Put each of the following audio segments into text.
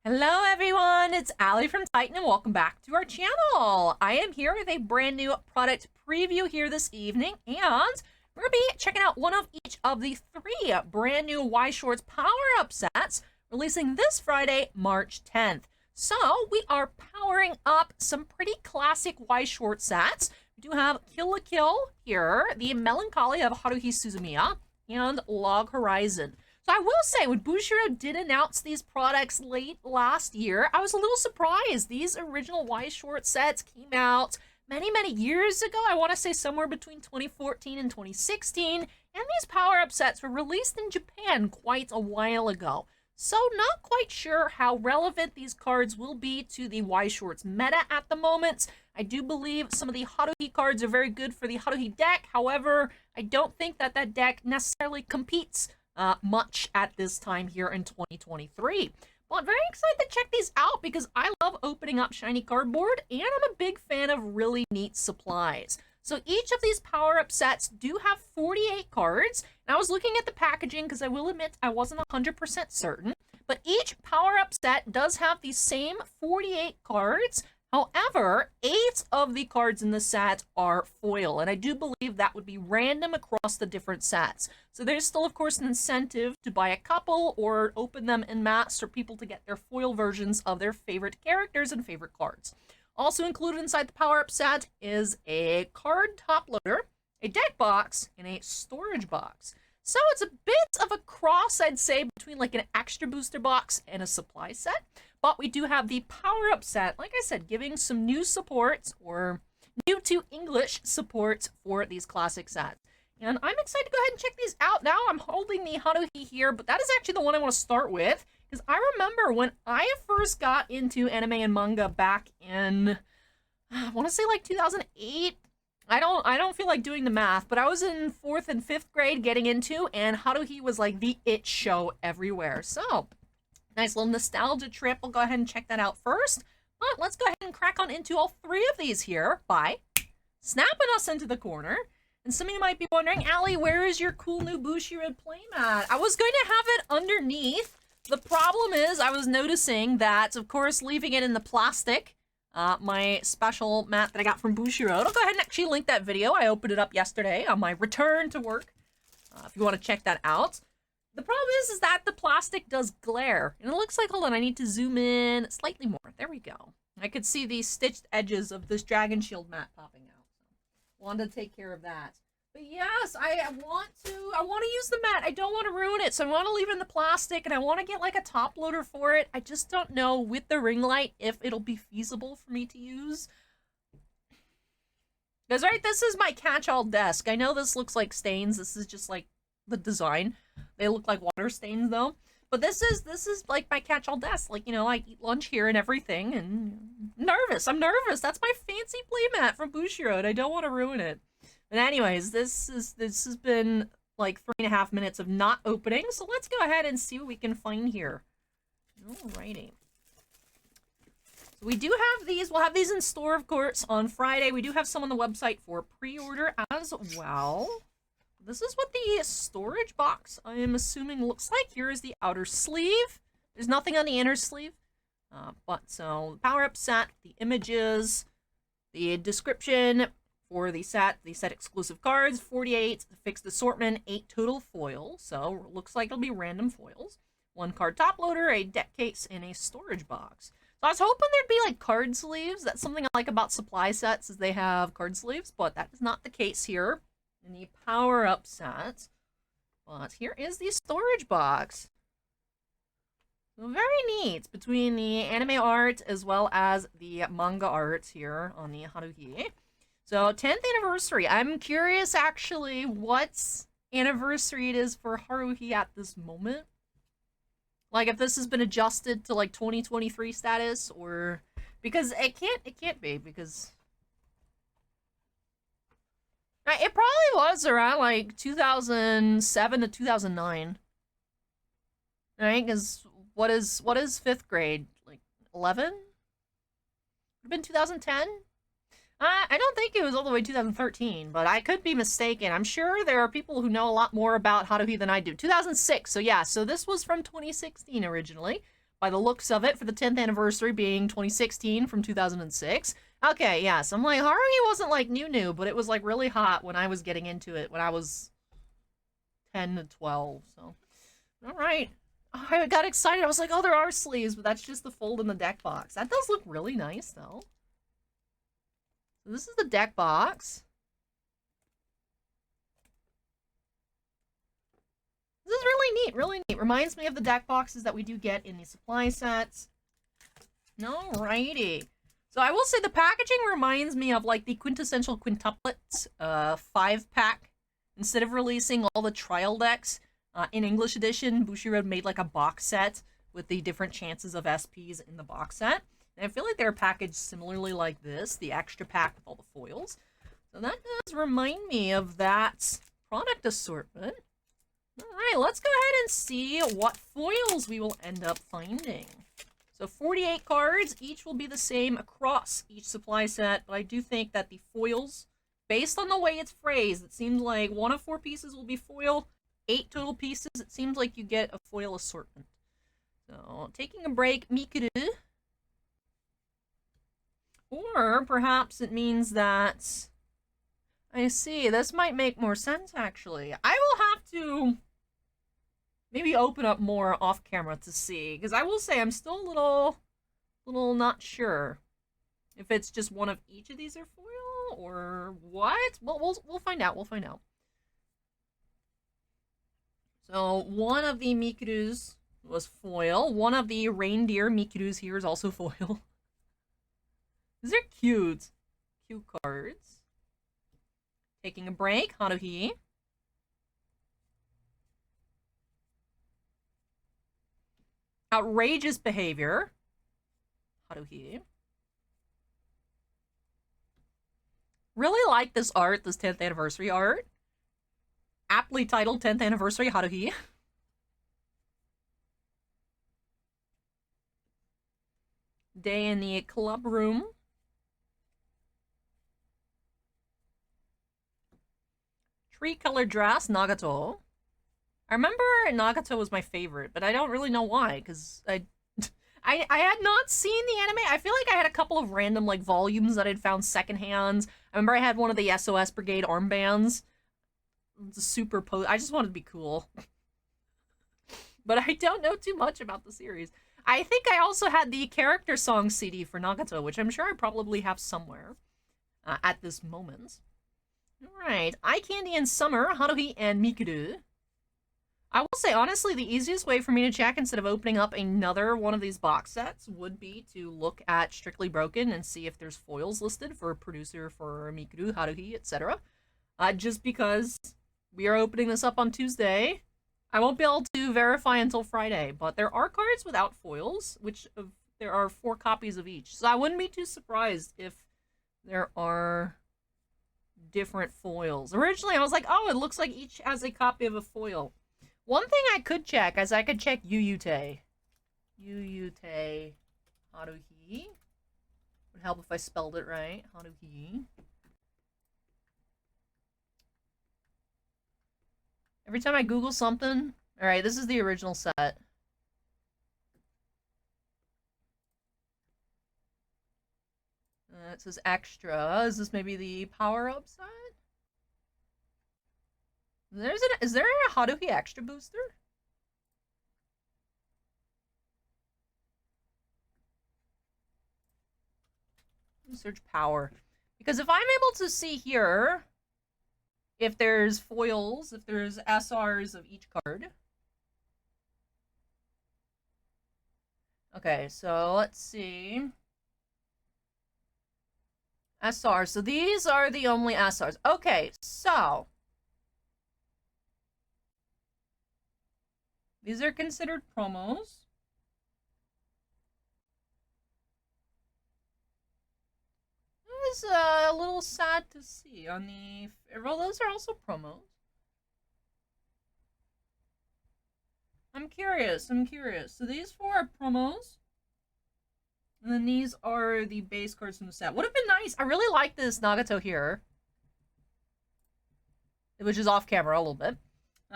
Hello everyone, it's Allie from Titan and welcome back to our channel. I am here with a brand new product preview here this evening, and we're going to be checking out one of each of the three brand new Y Shorts power-up sets releasing this Friday, March 10th. So we are powering up some pretty classic Y Short sets. We do have Kill la Kill here, the Melancholy of Haruhi Suzumiya, and Log Horizon. So I will say, when Bushiroad did announce these products late last year, I was a little surprised. These original Y Short sets came out many years ago. I want to say somewhere between 2014 and 2016. And these power-up sets were released in Japan quite a while ago. So not quite sure how relevant these cards will be to the Y Shorts meta at the moment. I do believe some of the Haruhi cards are very good for the Haruhi deck. However, I don't think that that deck necessarily competes much at this time here in 2023. Well, I'm very excited to check these out because I love opening up shiny cardboard, and I'm a big fan of really neat supplies. So each of these power-up sets do have 48 cards, and I was looking at the packaging because I will admit I wasn't 100% certain, but each power-up set does have the same 48 cards. However, 8 of the cards in the set are foil, and I do believe that would be random across the different sets. So there's still, of course, an incentive to buy a couple or open them en masse for people to get their foil versions of their favorite characters and favorite cards. Also included inside the power-up set is a card top loader, a deck box, and a storage box. So it's a bit of a cross, I'd say, between like an extra booster box and a supply set. But we do have the power-up set, like I said, giving some new supports or new to English support for these classic sets. And I'm excited to go ahead and check these out. Now I'm holding the Haruhi here, but that is actually the one I want to start with. Because I remember when I first got into anime and manga back in, I want to say like 2008. I don't feel like doing the math, but I was in 4th and 5th grade getting into, and Haruhi was like the it show everywhere. So nice little nostalgia trip. We'll go ahead and check that out first. But let's go ahead and crack on into all 3 of these here by snapping us into the corner. And some of you might be wondering, Allie, where is your cool new Bushiroad playmat? I was going to have it underneath. The problem is I was noticing that, of course, leaving it in the plastic, my special mat that I got from Bushiroad. I'll go ahead and actually link that video. I opened it up yesterday on my return to work, if you want to check that out. The problem is that the plastic does glare. And it looks like, hold on, I need to zoom in slightly more. There we go. I could see the stitched edges of this Dragon Shield mat popping out. So, wanted to take care of that. But yes, I want to use the mat. I don't want to ruin it, so I want to leave it in the plastic, and I want to get like a top loader for it. I just don't know with the ring light if it'll be feasible for me to use. Because, right, this is my catch-all desk. I know this looks like stains. This is just like the design. They look like water stains though. But this is like my catch-all desk. Like, you know, I eat lunch here and everything, and I'm nervous. That's my fancy playmat from Bushiroad. I don't want to ruin it. But anyways, this has been like 3.5 minutes of not opening, so let's go ahead and see what we can find here. Alrighty. So we do have these. We'll have these in store, of course, on Friday. We do have some on the website for pre-order as well. This is what the storage box, I am assuming, looks like. Here is the outer sleeve. There's nothing on the inner sleeve. But so, power-up set, the images, the description for the set exclusive cards, 48 fixed assortment, 8 total foils. So, looks like it'll be random foils. 1 card top loader, a deck case, and a storage box. So I was hoping there'd be like card sleeves. That's something I like about supply sets, is they have card sleeves, but that is not the case here in the power-up set. But here is the storage box. Very neat, between the anime art as well as the manga art here on the Haruhi. So 10th anniversary. I'm curious actually what anniversary it is for Haruhi at this moment. Like if this has been adjusted to like 2023 status, or because it can't be, because it probably was around like 2007 to 2009. Right? Because what is 5th grade? Like 11? Would have been 2010? I don't think it was all the way 2013, but I could be mistaken. I'm sure there are people who know a lot more about Haruhi than I do. 2006, so yeah, so this was from 2016 originally. by the looks of it, for the 10th anniversary being 2016 from 2006. Okay, yes, I'm like, Haruhi wasn't like new, but it was like really hot when I was getting into it when I was 10 to 12, so. Alright. I got excited. I was like, oh, there are sleeves, but that's just the fold in the deck box. That does look really nice, though. So this is the deck box. This is really neat, really neat. Reminds me of the deck boxes that we do get in the supply sets. Alrighty. So I will say the packaging reminds me of like the quintessential quintuplets 5-pack. Instead of releasing all the trial decks in English edition, Bushiroad made like a box set with the different chances of SPs in the box set. And I feel like they're packaged similarly like this, the extra pack with all the foils. So that does remind me of that product assortment. Alright, let's go ahead and see what foils we will end up finding. So 48 cards, each will be the same across each supply set, but I do think that the foils, based on the way it's phrased, it seems like 1 of 4 pieces will be foil, 8 total pieces, it seems like you get a foil assortment. So, taking a break, Mikuru. Or perhaps it means that... I see, this might make more sense, actually. I will have to maybe open up more off camera to see, because I will say I'm still a little not sure if it's just one of each of these are foil or what. Well, we'll find out. We'll find out. So one of the Mikurus was foil. One of the reindeer Mikurus here is also foil. These are cute. Cute cards. Taking a break, Haruhi. Outrageous behavior, Haruhi. Really like this art, this 10th anniversary art. Aptly titled 10th anniversary, Haruhi. Day in the club room. Tree-colored dress, Nagato. I remember Nagato was my favorite, but I don't really know why, because I had not seen the anime. I feel like I had a couple of random, like, volumes that I'd found secondhand. I remember I had one of the SOS Brigade armbands. Super I just wanted to be cool. But I don't know too much about the series. I think I also had the character song CD for Nagato, which I'm sure I probably have somewhere at this moment. Alright, Eye Candy in Summer, Haruhi and Mikuru. I will say, honestly, the easiest way for me to check instead of opening up another one of these box sets would be to look at Strictly Broken and see if there's foils listed for producer, for Mikuru, Haruhi, etc. Just because we are opening this up on Tuesday. I won't be able to verify until Friday, but there are cards without foils, which there are 4 copies of each. So I wouldn't be too surprised if there are different foils. Originally, I was like, oh, it looks like each has a copy of a foil. One thing I could check is I could check Yuyute. Yuyute Haruhi. Would help if I spelled it right. Haruhi. Every time I Google something... Alright, this is the original set. It says extra. Is this maybe the power-up set? Is there a Haruhi extra booster? Search power. Because if I'm able to see here, if there's foils, if there's SRs of each card. Okay, so let's see. SR. So these are the only SRs. Okay, so these are considered promos. It was a little sad to see on the... Well, those are also promos. I'm curious. So these 4 are promos. And then these are the base cards from the set. Would have been nice. I really like this Nagato here. Which is off camera a little bit.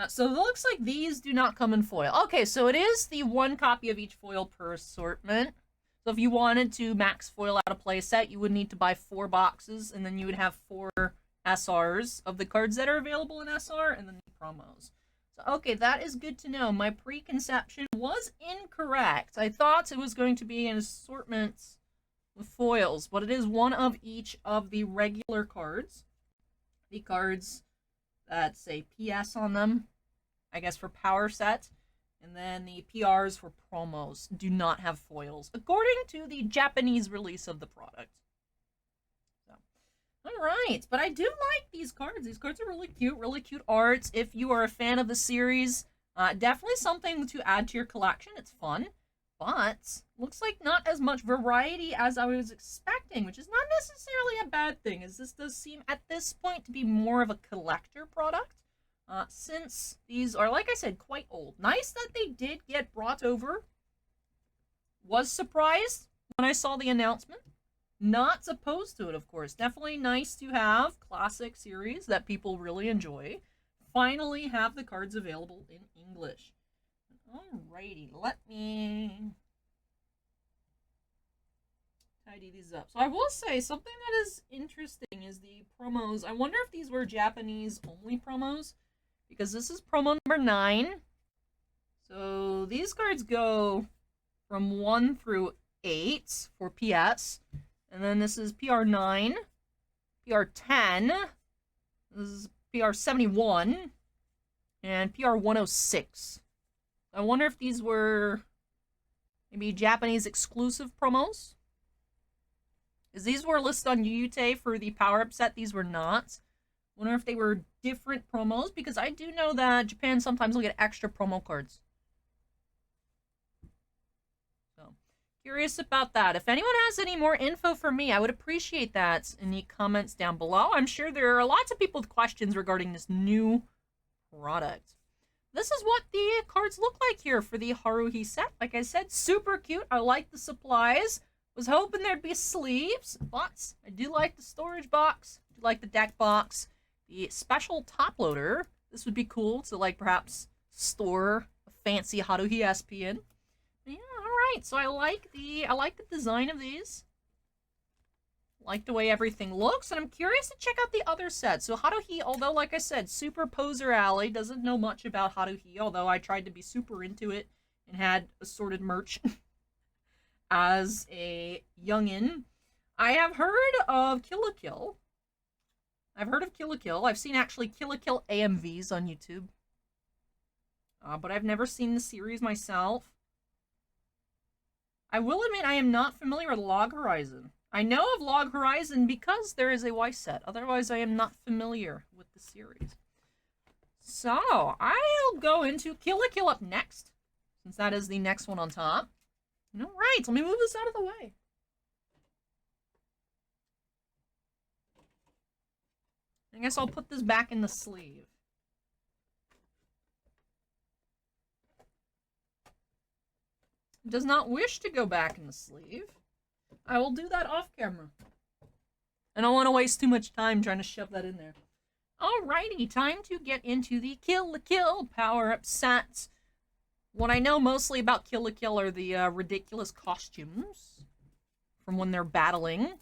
So it looks like these do not come in foil. Okay, so it is the one copy of each foil per assortment. So if you wanted to max foil out a playset, you would need to buy 4 boxes, and then you would have 4 SRs of the cards that are available in SR, and then the promos. So, okay, that is good to know. My preconception was incorrect. I thought it was going to be an assortment with foils, but it is one of each of the regular cards. The cards that say PS on them, I guess for power set, and then the PRs for promos do not have foils, according to the Japanese release of the product. So, all right, but I do like these cards. These cards are really cute arts. If you are a fan of the series, definitely something to add to your collection. It's fun, but looks like not as much variety as I was expecting, which is not necessarily a bad thing, as this does seem at this point to be more of a collector product, since these are, like I said, quite old. Nice that they did get brought over. Was surprised when I saw the announcement. Not opposed to it, of course. Definitely nice to have classic series that people really enjoy finally have the cards available in English. Alrighty, let me tidy these up. So I will say, something that is interesting is the promos. I wonder if these were Japanese-only promos, because this is promo number 9. So these cards go from 1 through 8 for PS, and then this is PR9, PR10, this is PR71, and PR106. I wonder if these were maybe Japanese exclusive promos. As these were listed on Yute for the power-up set, these were not. I wonder if they were different promos, because I do know that Japan sometimes will get extra promo cards. So, curious about that. If anyone has any more info for me, I would appreciate that in the comments down below. I'm sure there are lots of people with questions regarding this new product. This is what the cards look like here for the Haruhi set. Like I said, super cute. I like the supplies. Was hoping there'd be sleeves, but I do like the storage box. I do like the deck box. The special top loader. This would be cool to, like, perhaps store a fancy Haruhi SP in. Yeah, alright. So I like the design of these. Like the way everything looks, and I'm curious to check out the other sets. So Haruhi, although, like I said, super poser alley, doesn't know much about Haruhi, although I tried to be super into it and had assorted merch as a youngin'. I have heard of Kill la Kill. I've seen actually Kill la Kill AMVs on YouTube. But I've never seen the series myself. I will admit I am not familiar with Log Horizon. I know of Log Horizon because there is a Y set. Otherwise, I am not familiar with the series. So, I'll go into Kill la Kill up next, since that is the next one on top. Alright, let me move this out of the way. I guess I'll put this back in the sleeve. It does not wish to go back in the sleeve. I will do that off camera. I don't want to waste too much time trying to shove that in there. Alrighty, time to get into the Kill la Kill power-up set. What I know mostly about Kill la Kill are the ridiculous costumes from when they're battling.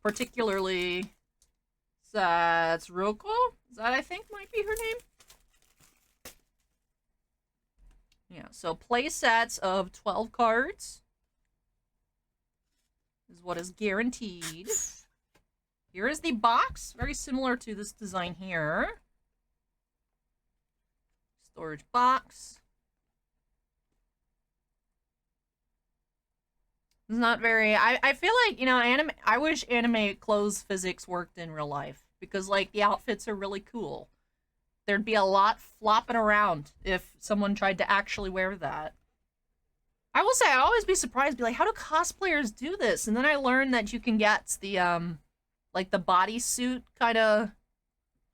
Particularly Satsuroko? That I think might be her name? Yeah, so play sets of 12 cards is what is guaranteed. Here is the box, very similar to this design here. Storage box. It's not very, I feel like, you know, I wish anime clothes physics worked in real life, because, like, the outfits are really cool. There'd be a lot flopping around if someone tried to actually wear that. I will say, I always be surprised, be like, how do cosplayers do this? And then I learned that you can get the, like, the bodysuit kind of,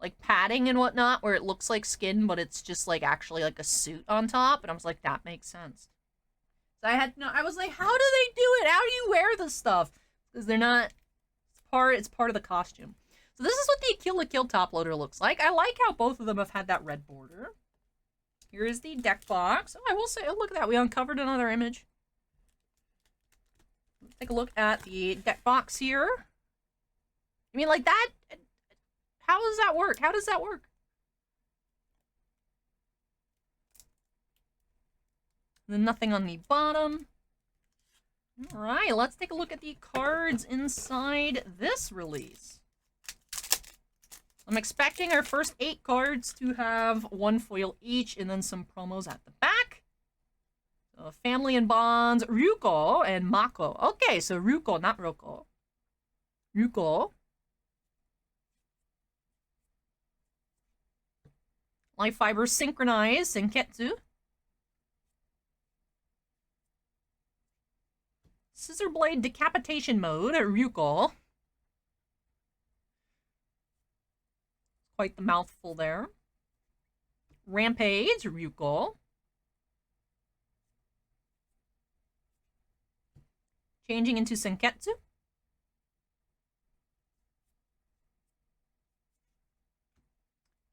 like, padding and whatnot, where it looks like skin, but it's just, like, actually, like, a suit on top. And I was like, that makes sense. So I was like, how do they do it? How do you wear this stuff? Because they're not, it's part of the costume. So this is what the Kill la Kill top loader looks like. I like how both of them have had that red border. Here is the deck box. Oh, I will say, oh, look at that. We uncovered another image. Let's take a look at the deck box here. I mean, like that, how does that work? How does that work? And then nothing on the bottom. All right, let's take a look at the cards inside this release. I'm expecting our first 8 cards to have 1 foil each and then some promos at the back. So Family and Bonds, Ryuko, and Mako. Okay, so Ryuko, not Roko. Ryuko. Life Fiber Synchronized, Senketsu. Scissor Blade Decapitation Mode, Ryuko. Quite the mouthful there. Rampage, Ryuko. Changing into Senketsu.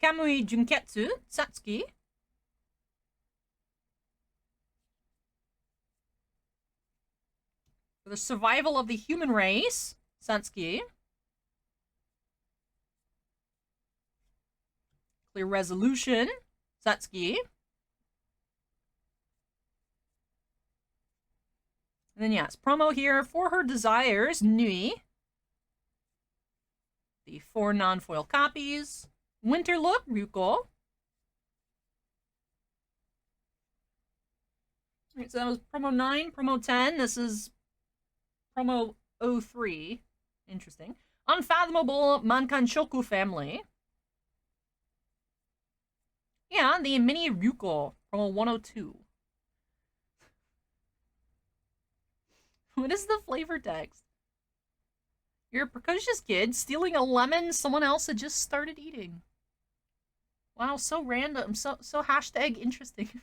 Kamui Junketsu, Satsuki. For the survival of the human race, Satsuki. Clear Resolution, Satsuki. And then, yes, promo here for her desires, Nui. The 4 non-foil copies. Winter Look, Ryuko. Alright, so that was promo 9, promo 10. This is promo 03. Interesting. Unfathomable Mankanshoku Family. Yeah, the mini Ryuko, promo 102. What is the flavor text? You're a precocious kid stealing a lemon someone else had just started eating. Wow, so random. So hashtag interesting.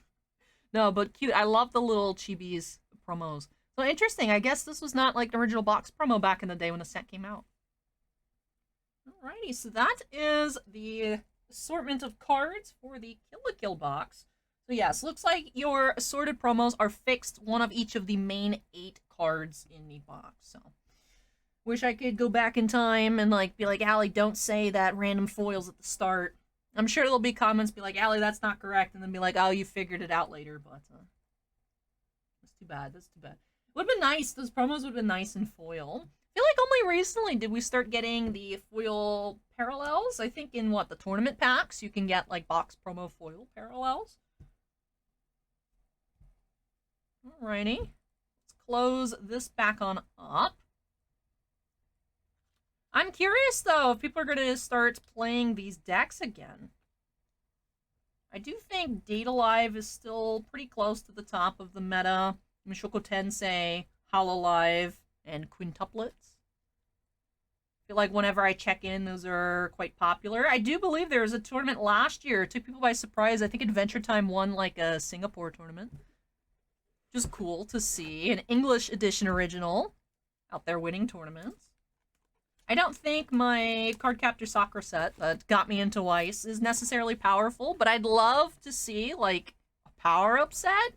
No, but cute. I love the little chibis promos. So interesting. I guess this was not like the original box promo back in the day when the set came out. Alrighty, so that is the assortment of cards for the Kill la Kill box. So yes, looks like your assorted promos are fixed, one of each of the main 8 cards in the box. So wish I could go back in time and like be like, Allie, don't say that random foils at the start. I'm sure there'll be comments be like, Allie, that's not correct, and then be like, oh, you figured it out later, but that's too bad. That's too bad. Would have been nice. Those promos would have been nice in foil. I feel like only recently did we start getting the foil parallels. I think in what, the tournament packs, you can get like box promo foil parallels. Alrighty. Let's close this back on up. I'm curious, though, if people are going to start playing these decks again. I do think Date Alive is still pretty close to the top of the meta. Mushoku Tensei, Hololive, and Quintuplets. I feel like whenever I check in, those are quite popular. I do believe there was a tournament last year. It took people by surprise. I think Adventure Time won, like, a Singapore tournament. Just cool to see. An English edition original out there winning tournaments. I don't think my Cardcaptor Sakura set that got me into Weiss is necessarily powerful, but I'd love to see, like, a power-up set.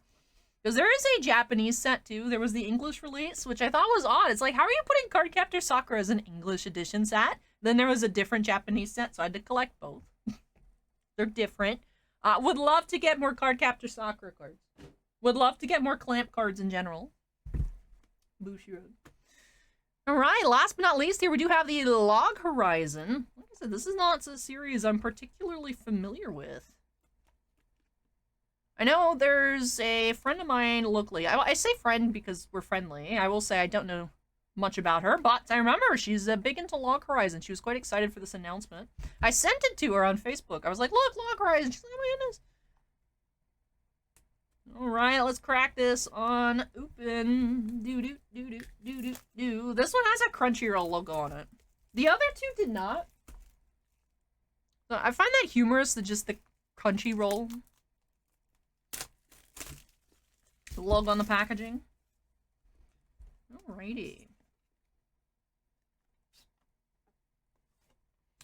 Because there is a Japanese set, too. There was the English release, which I thought was odd. It's like, how are you putting Cardcaptor Sakura as an English edition set? Then there was a different Japanese set, so I had to collect both. They're different. Would love to get more Cardcaptor Sakura cards. Would love to get more Clamp cards in general. Bushiroad. Alright, last but not least, here we do have the Log Horizon. Like I said, this is not a series I'm particularly familiar with. I know there's a friend of mine locally. I say friend because we're friendly. I will say I don't know much about her, but I remember she's big into Log Horizon. She was quite excited for this announcement. I sent it to her on Facebook. I was like, look, Log Horizon. She's like, oh my goodness. Alright, let's crack this on open. Do. This one has a Crunchyroll logo on it. The other two did not. So I find that humorous, that just the Crunchyroll. The logo on the packaging. Alrighty.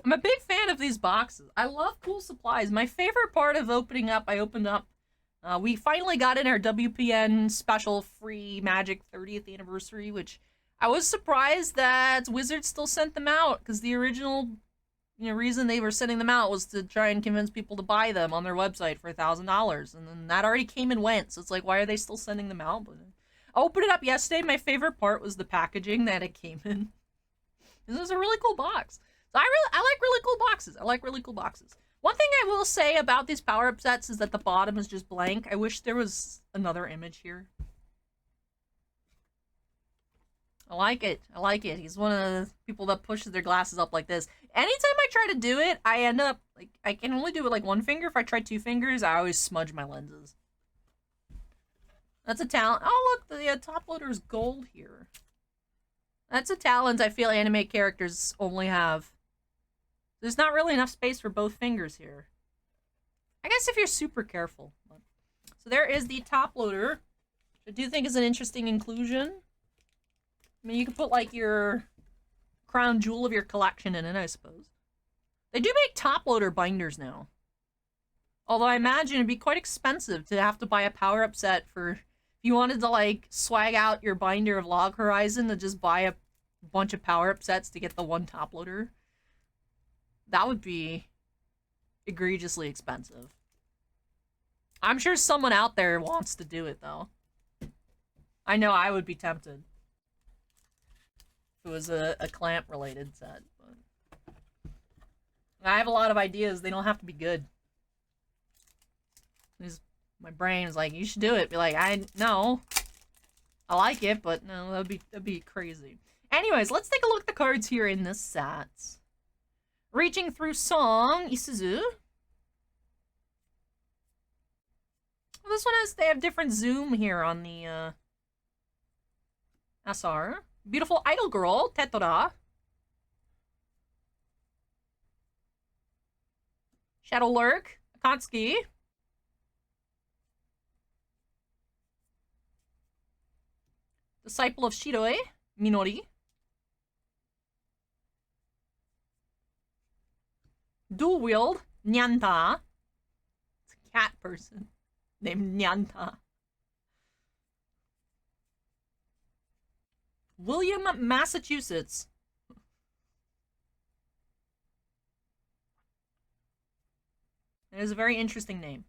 I'm a big fan of these boxes. I love cool supplies. My favorite part of opening up, I opened up, we finally got in our WPN special free Magic 30th anniversary, which I was surprised that Wizards still sent them out, because the original reason they were sending them out was to try and convince people to buy them on their website for $1,000, and then that already came and went, so it's like, why are they still sending them out? But I opened it up yesterday. My favorite part was the packaging that it came in. This is a really cool box. So I like really cool boxes. I like really cool boxes. One thing I will say about these power-up sets is that the bottom is just blank. I wish there was another image here. I like it. I like it. He's one of the people that pushes their glasses up like this. Anytime I try to do it, I end up, like, I can only do it like one finger. If I try two fingers, I always smudge my lenses. That's a talent. Oh, look, the top loader is gold here. That's a talent I feel anime characters only have. There's not really enough space for both fingers here. I guess if you're super careful. So there is the top loader, which I do think is an interesting inclusion. I mean, you could put, like, your crown jewel of your collection in it, I suppose. They do make top loader binders now. Although I imagine it'd be quite expensive to have to buy a power-up set for... If you wanted to, like, swag out your binder of Log Horizon to just buy a bunch of power-up sets to get the one top loader. That would be egregiously expensive. I'm sure someone out there wants to do it, though. I know I would be tempted. If it was a clamp-related set. But I have a lot of ideas. They don't have to be good. My brain is like, you should do it. Be like, no. I like it, but no, that'd be crazy. Anyways, let's take a look at the cards here in this set. Reaching Through Song, Isuzu. Well, this one they have different zoom here on the SR. Beautiful Idol Girl, Tetora. Shadow Lurk, Akatsuki. Disciple of Shiroi, Minori. Dual Wield, Nyanta. It's a cat person named Nyanta. William, Massachusetts. It is a very interesting name.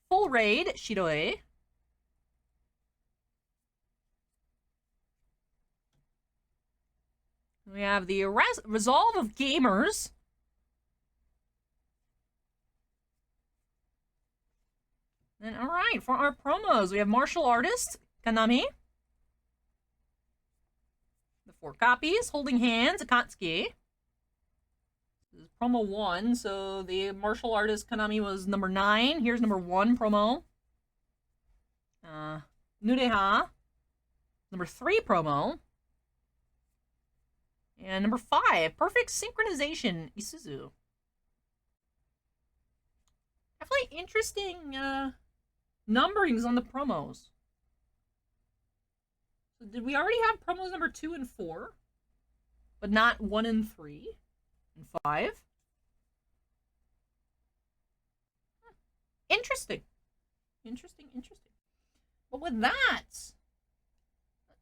Full Raid, Shiroi. We have the Resolve of Gamers. And alright, for our promos, we have Martial Artist, Kanami. The 4 copies, Holding Hands, Akatsuki. This is promo 1, so the Martial Artist Kanami was number 9. Here's number 1 promo. Nureha, number 3 promo. And number 5, Perfect Synchronization, Isuzu. Definitely interesting numberings on the promos. So did we already have promos number 2 and 4? But not 1 and 3 and 5? Interesting. Interesting. But with that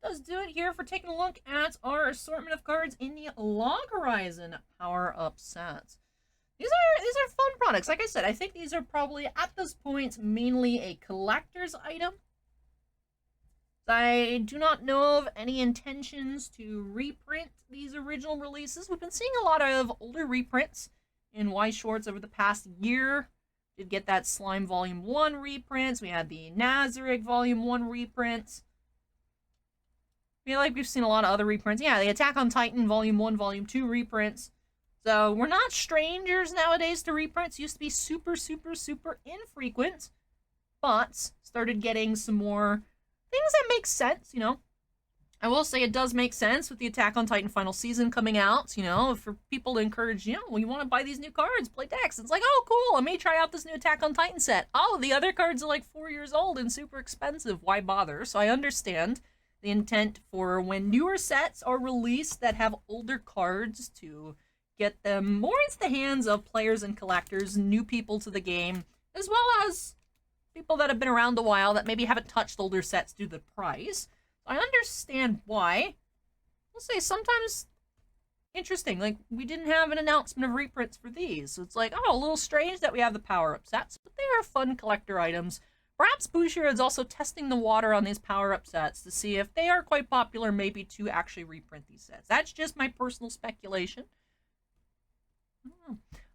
does do it here for taking a look at our assortment of cards in the Log Horizon power-up sets. These are fun products. Like I said, I think these are probably, at this point, mainly a collector's item. I do not know of any intentions to reprint these original releases. We've been seeing a lot of older reprints in Y Shorts over the past year. Did get that Slime Volume 1 reprints. We had the Nazarick Volume 1 reprints. I feel like we've seen a lot of other reprints. Yeah, the Attack on Titan Volume 1, Volume 2 reprints. So we're not strangers nowadays to reprints. Used to be super infrequent. But started getting some more things that make sense, you know. I will say it does make sense with the Attack on Titan final season coming out, you know, for people to encourage, you know, when you want to buy these new cards, play decks. It's like, oh, cool, let me try out this new Attack on Titan set. Oh, the other cards are like 4 years old and super expensive. Why bother? So I understand the intent for when newer sets are released that have older cards to get them more into the hands of players and collectors, new people to the game, as well as people that have been around a while that maybe haven't touched older sets due to the price. I understand why. We'll say sometimes interesting, like we didn't have an announcement of reprints for these, so it's like, oh, a little strange that we have the power-up sets, but they are fun collector items. Perhaps Bushira is also testing the water on these power-up sets to see if they are quite popular, maybe to actually reprint these sets. That's just my personal speculation.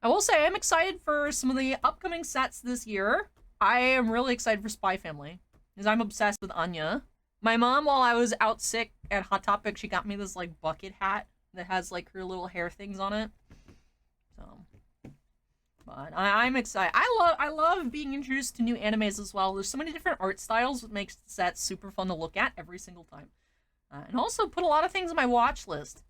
I will say I'm excited for some of the upcoming sets this year. I am really excited for Spy Family, because I'm obsessed with Anya. My mom, while I was out sick at Hot Topic, she got me this, like, bucket hat that has, like, her little hair things on it. So, but I'm excited. I love being introduced to new animes as well. There's so many different art styles, that makes the sets super fun to look at every single time. And also put a lot of things on my watch list.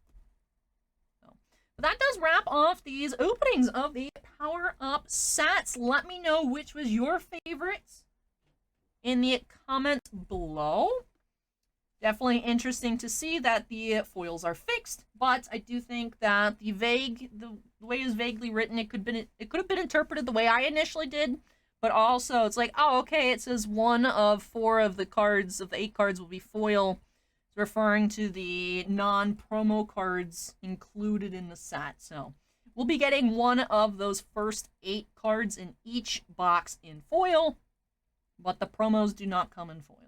So, but that does wrap off these openings of the power-up sets. Let me know which was your favorite in the comments below. Definitely interesting to see that the foils are fixed, but I do think that the way it was vaguely written, it could have been interpreted the way I initially did, but also it's like, oh, okay, it says 1 of 4 of the cards, of the 8 cards, will be foil. It's referring to the non-promo cards included in the set. So we'll be getting 1 of those first 8 cards in each box in foil, but the promos do not come in foil.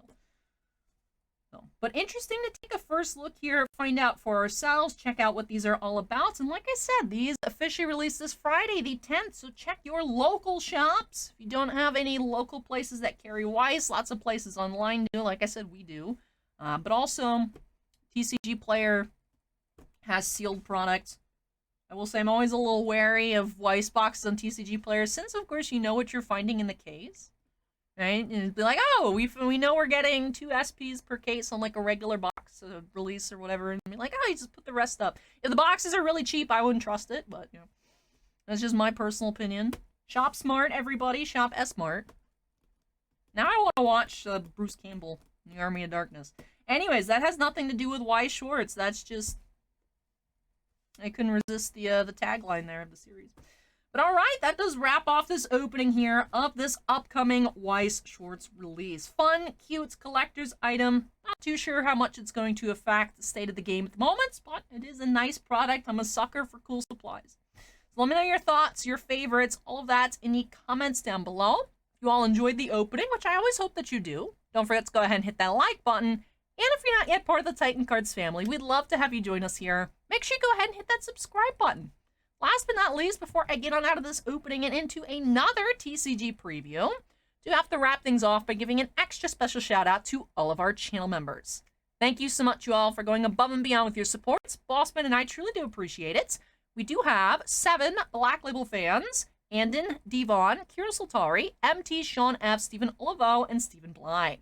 But interesting to take a first look here, find out for ourselves, check out what these are all about. And like I said, these officially released this Friday, the 10th, so check your local shops. If you don't have any local places that carry Weiss, lots of places online do, like I said, we do. But also, TCG Player has sealed products. I will say I'm always a little wary of Weiss boxes on TCG Player, since of course you know what you're finding in the case. Right? And it'd be like, oh, we know we're getting 2 SPs per case on like a regular box release or whatever, and be like, oh, you just put the rest up. If the boxes are really cheap, I wouldn't trust it, but you know, that's just my personal opinion. Shop smart, everybody. Shop smart. Now I want to watch Bruce Campbell in the Army of Darkness. Anyways, that has nothing to do with Weiss Schwarz. That's just, I couldn't resist the tagline there of the series. But alright, that does wrap off this opening here of this upcoming Weiss Schwarz release. Fun, cute collector's item. Not too sure how much it's going to affect the state of the game at the moment, but it is a nice product. I'm a sucker for cool supplies. So let me know your thoughts, your favorites, all of that in the comments down below. If you all enjoyed the opening, which I always hope that you do, don't forget to go ahead and hit that like button. And if you're not yet part of the Titan Cards family, we'd love to have you join us here. Make sure you go ahead and hit that subscribe button. Last but not least, before I get on out of this opening and into another TCG preview, do have to wrap things off by giving an extra special shout out to all of our channel members. Thank you so much, you all, for going above and beyond with your support. Bossman and I truly do appreciate it. We do have 7 Black Label fans: Andon, Devon, Kira Soltari, MT, Sean F, Stephen Olivo, and Stephen Bly.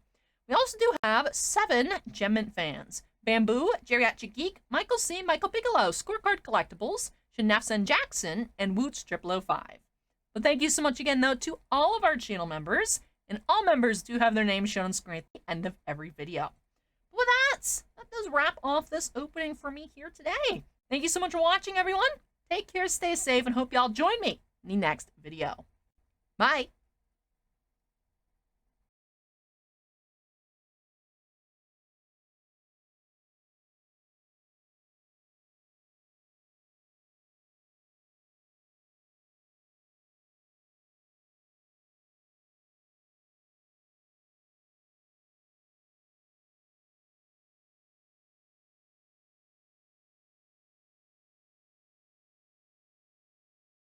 We also do have 7 Gemmint fans: Bamboo, Geriatric Geek, Michael C, Michael Bigelow, Scorecard Collectibles, Shanafsan Jackson, and Woots 005. But thank you so much again, though, to all of our channel members, and all members do have their names shown on screen at the end of every video. But with that does wrap off this opening for me here today. Thank you so much for watching, everyone. Take care, stay safe, and hope y'all join me in the next video. Bye!